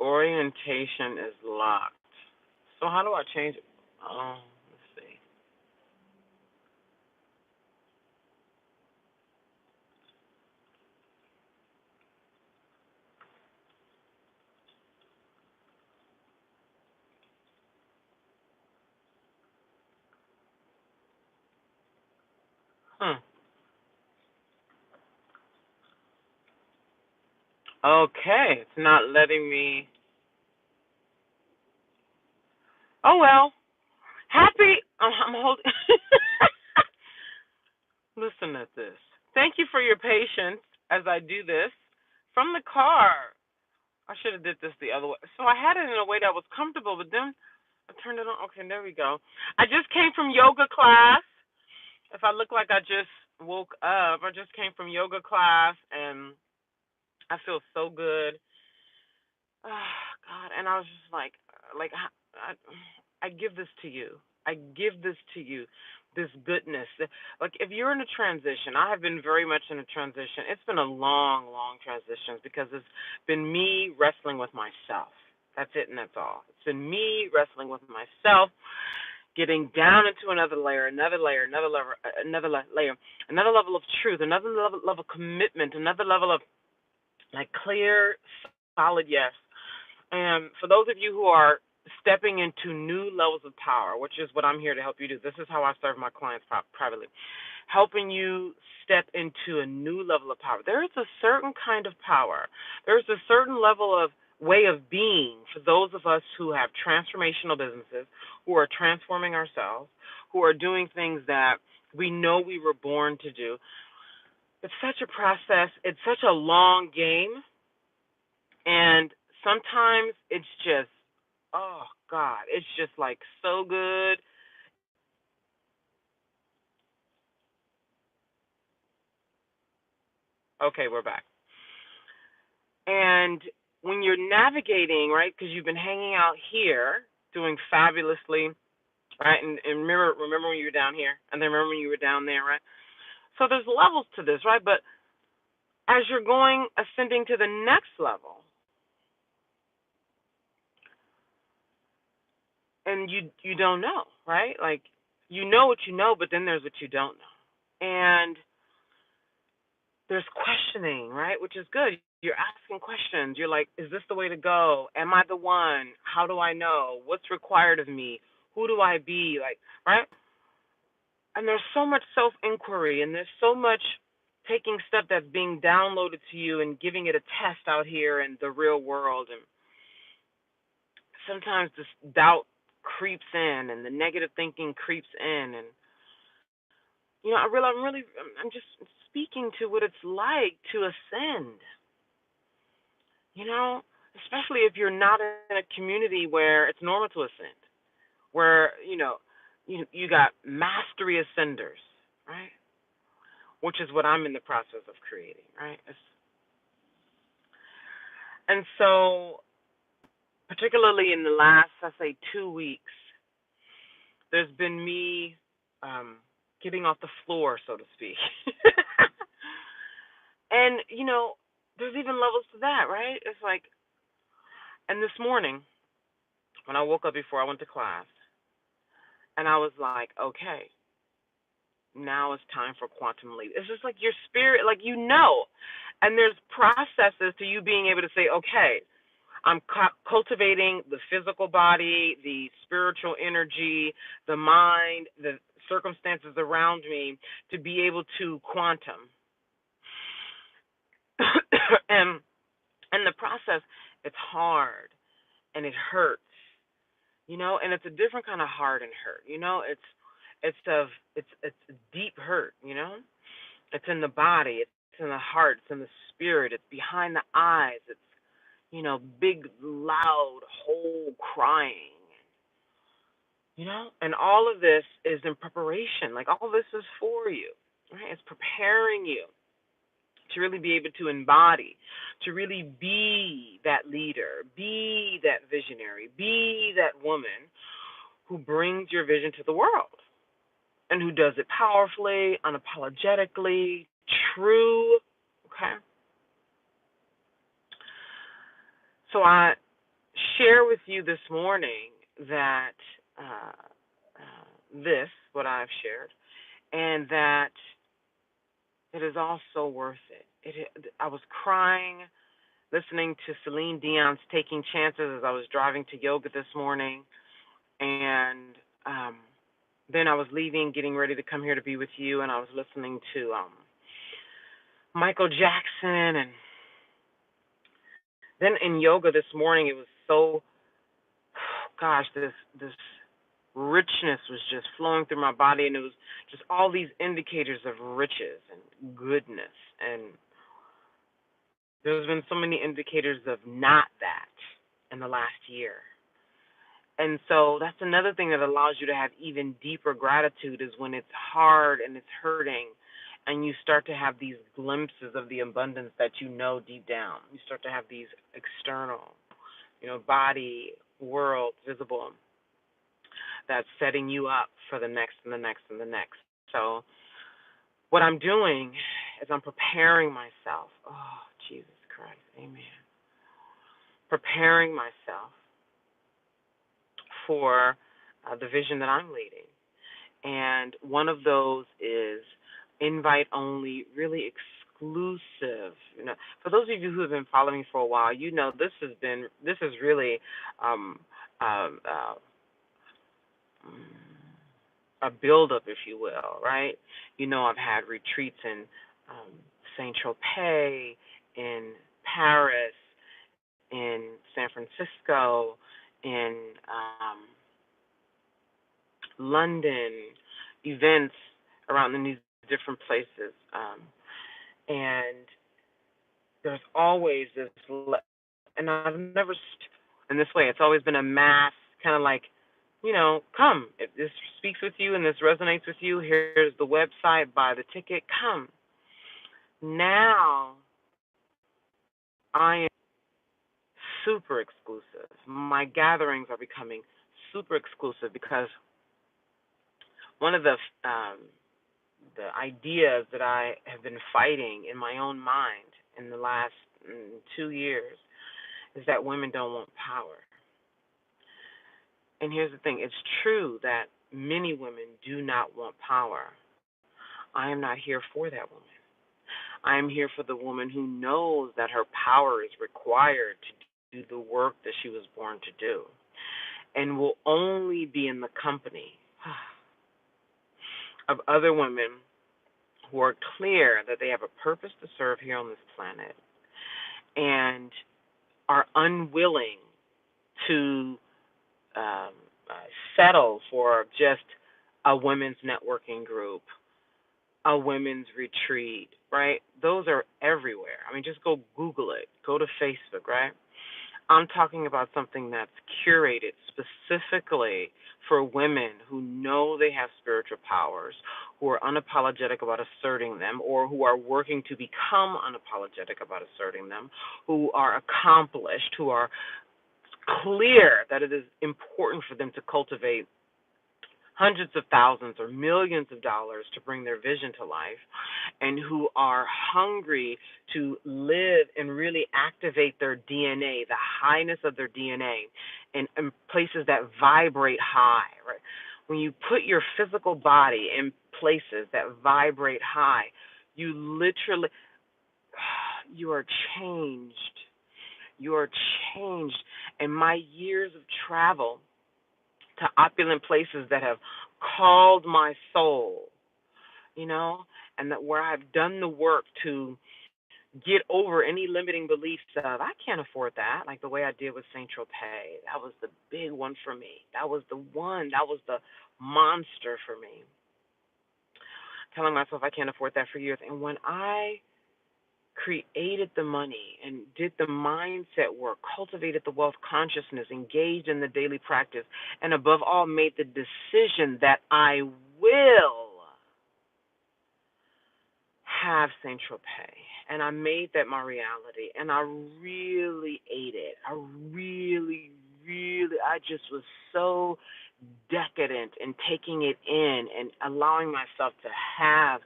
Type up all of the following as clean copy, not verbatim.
Orientation is locked. So how do I change it? Oh, let's see. Hmm. Okay, it's not letting me. Oh well. Happy. I'm holding. Listen at this. Thank you for your patience as I do this from the car. I should have did this the other way. So I had it in a way that was comfortable, but then I turned it on. Okay, there we go. I just came from yoga class. If I look like I just woke up, I just came from yoga class and I feel so good. Oh, God, and I was just like I give this to you. I give this to you, this goodness. Like if you're in a transition, I have been very much in a transition. It's been a long, long transition because it's been me wrestling with myself. That's it, and that's all. It's been me wrestling with myself, getting down into another layer, another layer, another level of truth, another level of commitment, another level of like clear, solid yes. And for those of you who are stepping into new levels of power, which is what I'm here to help you do, this is how I serve my clients privately, helping you step into a new level of power. There is a certain kind of power. There's a certain level of way of being for those of us who have transformational businesses, who are transforming ourselves, who are doing things that we know we were born to do. It's such a process. It's such a long game. And sometimes it's just, oh God, it's just like so good. Okay, we're back. And when you're navigating, right, because you've been hanging out here, doing fabulously, right, and remember when you were down here, and then remember when you were down there, right? So there's levels to this, right? But as you're going, ascending to the next level, and you don't know, right? Like you know what you know, but then there's what you don't know, and there's questioning, right? Which is good. You're asking questions. You're like, is this the way to go? Am I the one? How do I know? What's required of me? Who do I be? Like, right? And there's so much self inquiry and there's so much taking stuff that's being downloaded to you and giving it a test out here in the real world. And sometimes this doubt creeps in and the negative thinking creeps in. And, I'm just speaking to what it's like to ascend. You know, especially if you're not in a community where it's normal to ascend, where you got mastery ascenders, right? Which is what I'm in the process of creating, right? And so, particularly in the last, I say, 2 weeks, there's been me getting off the floor, so to speak. And there's even levels to that, right? It's like, and this morning when I woke up before I went to class, and I was like, okay, now it's time for quantum leap. It's just like your spirit, like and there's processes to you being able to say, okay, I'm cultivating the physical body, the spiritual energy, the mind, the circumstances around me to be able to quantum. and and the process, it's hard and it hurts, and it's a different kind of hard and hurt. It's deep hurt, It's in the body, it's in the heart, it's in the spirit, it's behind the eyes, it's big, loud, whole crying, and all of this is in preparation. Like all this is for you, right? It's preparing you to really be able to embody, to really be that leader, be that visionary, be that woman who brings your vision to the world and who does it powerfully, unapologetically, true. Okay. So share with you this morning that what I've shared, and that it is also worth it. I was crying listening to Celine Dion's Taking Chances as I was driving to yoga this morning, and then I was leaving, getting ready to come here to be with you, and I was listening to Michael Jackson, and then in yoga this morning, it was so, gosh, this richness was just flowing through my body, and it was just all these indicators of riches and goodness, and there's been so many indicators of not that in the last year. And so that's another thing that allows you to have even deeper gratitude is when it's hard and it's hurting, and you start to have these glimpses of the abundance that you know deep down. You start to have these external, body, world, visible, that's setting you up for the next and the next and the next. So what I'm doing is I'm preparing myself. Oh, Jesus Christ, amen. Preparing myself for the vision that I'm leading. And one of those is invite only, really exclusive. For those of you who have been following me for a while, this is really a build-up, if you will, right? I've had retreats in Saint Tropez, in Paris, in San Francisco, in London, events around in these different places, and there's always this, and I've never in this way. It's always been a mass kind of like, come. If this speaks with you and this resonates with you, here's the website, buy the ticket, come. Now, I am super exclusive. My gatherings are becoming super exclusive because one of the ideas that I have been fighting in my own mind in the last 2 years is that women don't want power. And here's the thing. It's true that many women do not want power. I am not here for that woman. I am here for the woman who knows that her power is required to do the work that she was born to do, and will only be in the company of other women who are clear that they have a purpose to serve here on this planet and are unwilling to settle for just a women's networking group, a women's retreat, right? Those are everywhere. I mean, just go Google it. Go to Facebook, right? I'm talking about something that's curated specifically for women who know they have spiritual powers, who are unapologetic about asserting them, or who are working to become unapologetic about asserting them, who are accomplished, who are clear that it is important for them to cultivate hundreds of thousands or millions of dollars to bring their vision to life, and who are hungry to live and really activate their DNA, the highness of their DNA, in places that vibrate high, right? When you put your physical body in places that vibrate high, you literally, you are changed. You are changed. And my years of travel to opulent places that have called my soul, and that where I've done the work to get over any limiting beliefs of, I can't afford that, like the way I did with Saint Tropez. That was the big one for me. That was the one. That was the monster for me. Telling myself I can't afford that for years. And when I created the money and did the mindset work, cultivated the wealth consciousness, engaged in the daily practice, and above all, made the decision that I will have Saint Tropez. And I made that my reality. And I really ate it. I just was so decadent in taking it in and allowing myself to have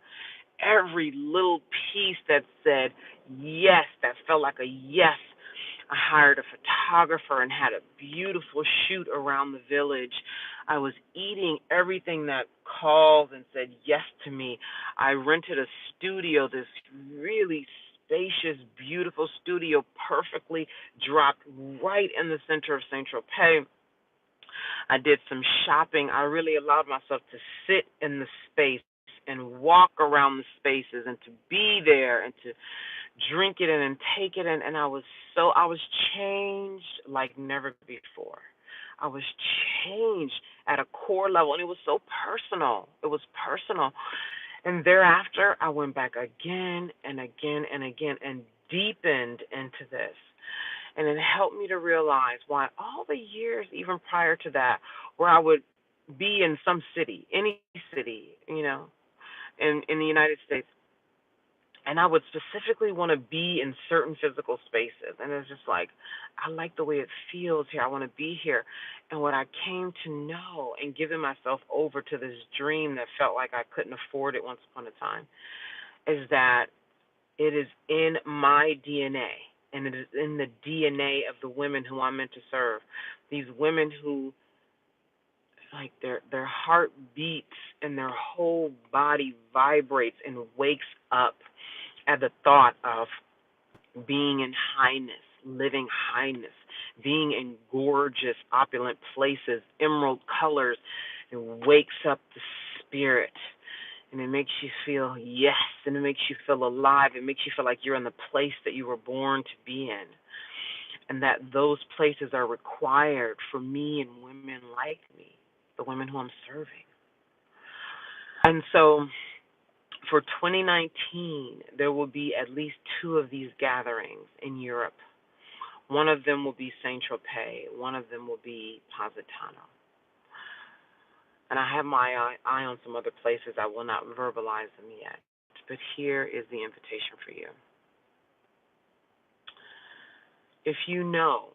every little piece that said yes, that felt like a yes. I hired a photographer and had a beautiful shoot around the village. I was eating everything that called and said yes to me. I rented a studio, this really spacious, beautiful studio, perfectly dropped right in the center of St. Tropez. I did some shopping. I really allowed myself to sit in the space and walk around the spaces and to be there and to drink it in and take it in, and I was changed like never before. I was changed at a core level, and it was so personal. It was personal. And thereafter I went back again and again and again and deepened into this. And it helped me to realize why all the years even prior to that, where I would be in some city, any city, in the United States, and I would specifically want to be in certain physical spaces. And it's just like, I like the way it feels here. I want to be here. And what I came to know and giving myself over to this dream that felt like I couldn't afford it once upon a time is that it is in my DNA. And it is in the DNA of the women who I'm meant to serve. These women who, like, their heart beats and their whole body vibrates and wakes up at the thought of being in highness, living highness, being in gorgeous, opulent places, emerald colors. It wakes up the spirit, and it makes you feel yes, and it makes you feel alive. It makes you feel like you're in the place that you were born to be in, and that those places are required for me and women like me, the women who I'm serving. And so for 2019, there will be at least two of these gatherings in Europe. One of them will be Saint Tropez. One of them will be Positano. And I have my eye on some other places. I will not verbalize them yet. But here is the invitation for you. If you know,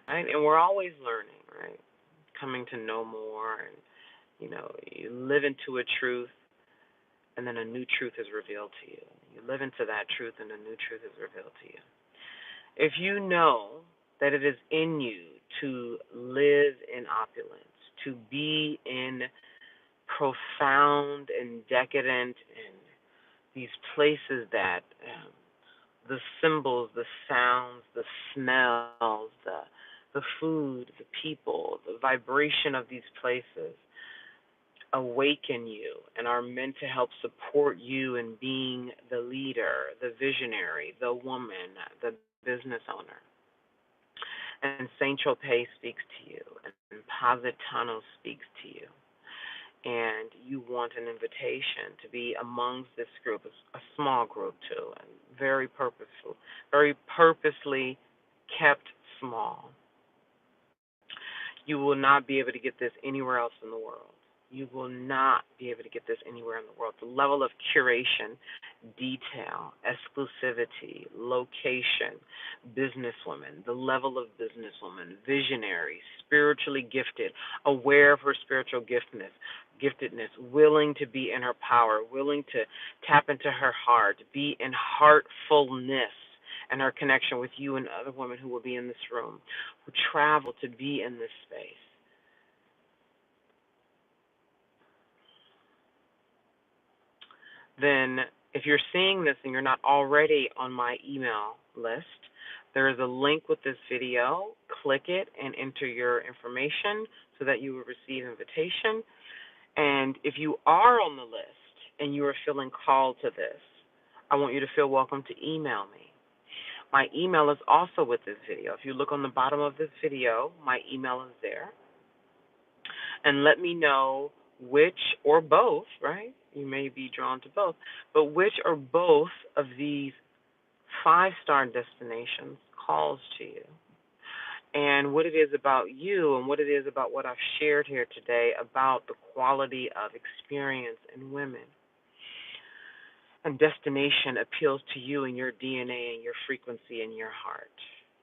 right, and we're always learning, right, coming to know more, and, you live into a truth, and then a new truth is revealed to you. You live into that truth, and a new truth is revealed to you. If you know that it is in you to live in opulence, to be in profound and decadent and these places that the symbols, the sounds, the smells, the food, the people, the vibration of these places awaken you and are meant to help support you in being the leader, the visionary, the woman, the business owner. And Saint Tropez speaks to you, and Positano speaks to you, and you want an invitation to be amongst this group, a small group too, and very purposely kept small. You will not be able to get this anywhere else in the world. You will not be able to get this anywhere in the world. The level of curation, detail, exclusivity, location, businesswoman, the level of businesswoman, visionary, spiritually gifted, aware of her spiritual giftedness, willing to be in her power, willing to tap into her heart, be in heartfulness and her connection with you and other women who will be in this room, who travel to be in this space. Then if you're seeing this and you're not already on my email list, there is a link with this video. Click it and enter your information so that you will receive invitation. And if you are on the list and you are feeling called to this, I want you to feel welcome to email me. My email is also with this video. If you look on the bottom of this video, my email is there. And let me know which or both, right? You may be drawn to both, but which or both of these 5-star destinations calls to you, and what it is about you and what it is about what I've shared here today about the quality of experience in women. And destination appeals to you and your DNA and your frequency in your heart.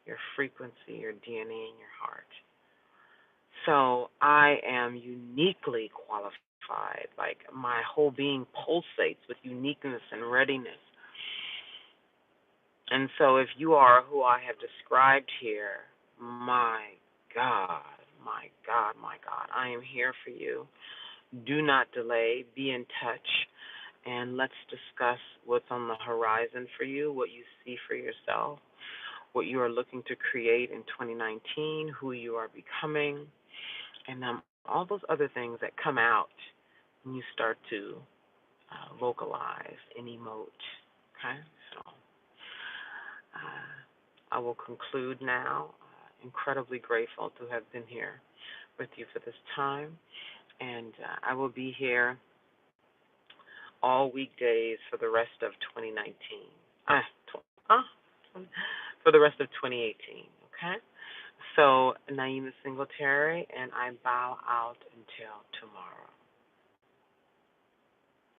Your frequency, your DNA in your heart. So I am uniquely qualified. Like, my whole being pulsates with uniqueness and readiness And so if you are who I have described here, my God, my God, my God, I am here for you. Do not delay. Be in touch. And let's discuss what's on the horizon for you, what you see for yourself, what you are looking to create in 2019, who you are becoming, and all those other things that come out when you start to vocalize and emote. Okay? So I will conclude now. Incredibly grateful to have been here with you for this time. And I will be here all weekdays for the rest of 2019. For the rest of 2018. Okay? So, Naima Singletary, and I bow out until tomorrow.